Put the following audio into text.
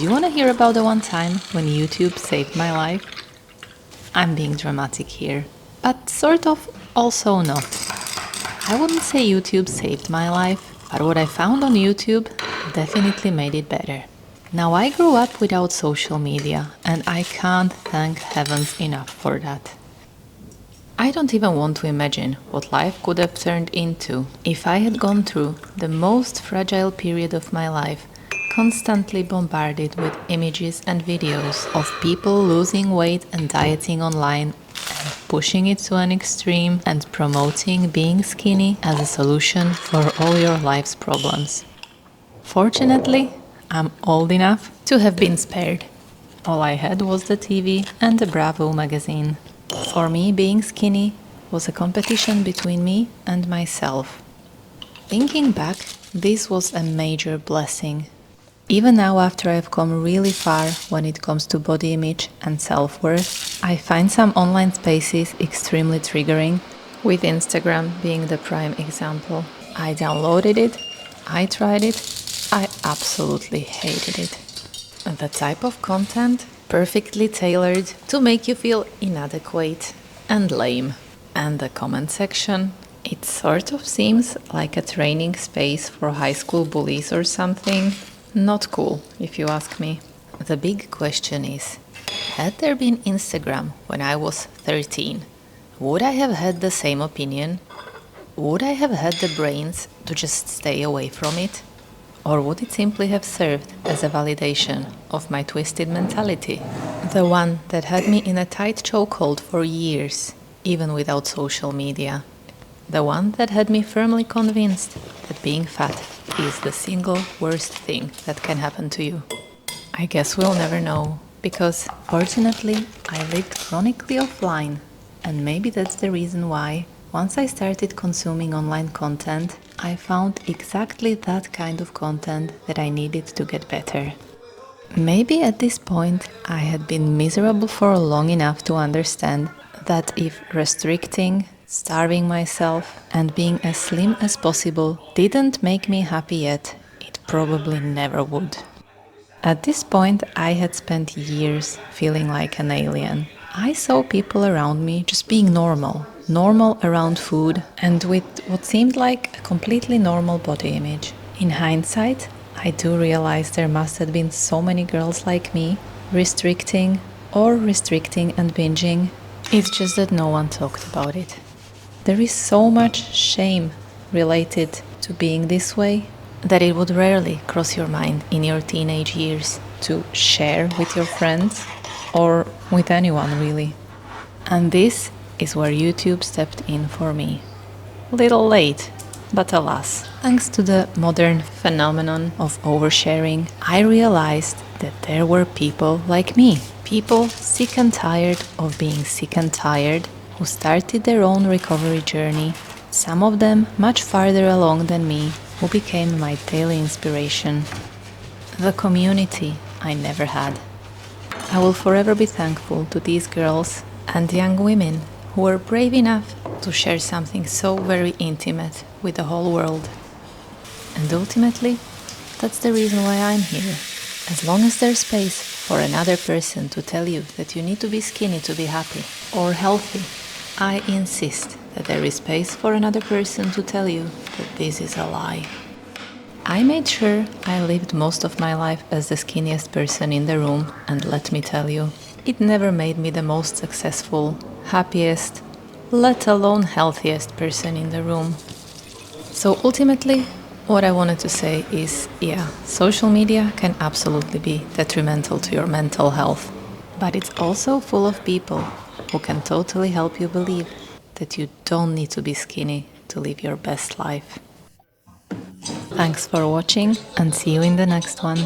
Do you want to hear about the one time when YouTube saved my life? I'm being dramatic here, but sort of also not. I wouldn't say YouTube saved my life, but what I found on YouTube definitely made it better. Now, I grew up without social media, and I can't thank heavens enough for that. I don't even want to imagine what life could have turned into if I had gone through the most fragile period of my life, constantly bombarded with images and videos of people losing weight and dieting online, and pushing it to an extreme and promoting being skinny as a solution for all your life's problems. Fortunately, I'm old enough to have been spared. All I had was the TV and the Bravo magazine. For me, being skinny was a competition between me and myself. Thinking back, this was a major blessing. Even now, after I've come really far when it comes to body image and self-worth, I find some online spaces extremely triggering, with Instagram being the prime example. I downloaded it, I tried it, I absolutely hated it. The type of content perfectly tailored to make you feel inadequate and lame. And the comment section, it sort of seems like a training space for high school bullies or something. Not cool, if you ask me. The big question is, had there been Instagram when I was 13, would I have had the same opinion? Would I have had the brains to just stay away from it? Or would it simply have served as a validation of my twisted mentality? The one that had me in a tight chokehold for years, even without social media. The one that had me firmly convinced that being fat is the single worst thing that can happen to you. I guess we'll never know, because fortunately I lived chronically offline, and maybe that's the reason why once I started consuming online content, I found exactly that kind of content that I needed to get better. Maybe at this point I had been miserable for long enough to understand that if restricting, starving myself, and being as slim as possible didn't make me happy yet, it probably never would. At this point, I had spent years feeling like an alien. I saw people around me just being normal around food, and with what seemed like a completely normal body image. In hindsight, I do realize there must have been so many girls like me, restricting and binging. It's just that no one talked about it. There is so much shame related to being this way that it would rarely cross your mind in your teenage years to share with your friends or with anyone really. And this is where YouTube stepped in for me. Little late, but alas, thanks to the modern phenomenon of oversharing, I realized that there were people like me. People sick and tired of being sick and tired, who started their own recovery journey, some of them much farther along than me, who became my daily inspiration. The community I never had. I will forever be thankful to these girls and young women who were brave enough to share something so very intimate with the whole world. And ultimately, that's the reason why I'm here. As long as there's space for another person to tell you that you need to be skinny to be happy or healthy, I insist that there is space for another person to tell you that this is a lie. I made sure I lived most of my life as the skinniest person in the room, and let me tell you, it never made me the most successful, happiest, let alone healthiest person in the room. So ultimately, what I wanted to say is, yeah, social media can absolutely be detrimental to your mental health, but it's also full of people who can totally help you believe that you don't need to be skinny to live your best life. Thanks for watching, and see you in the next one.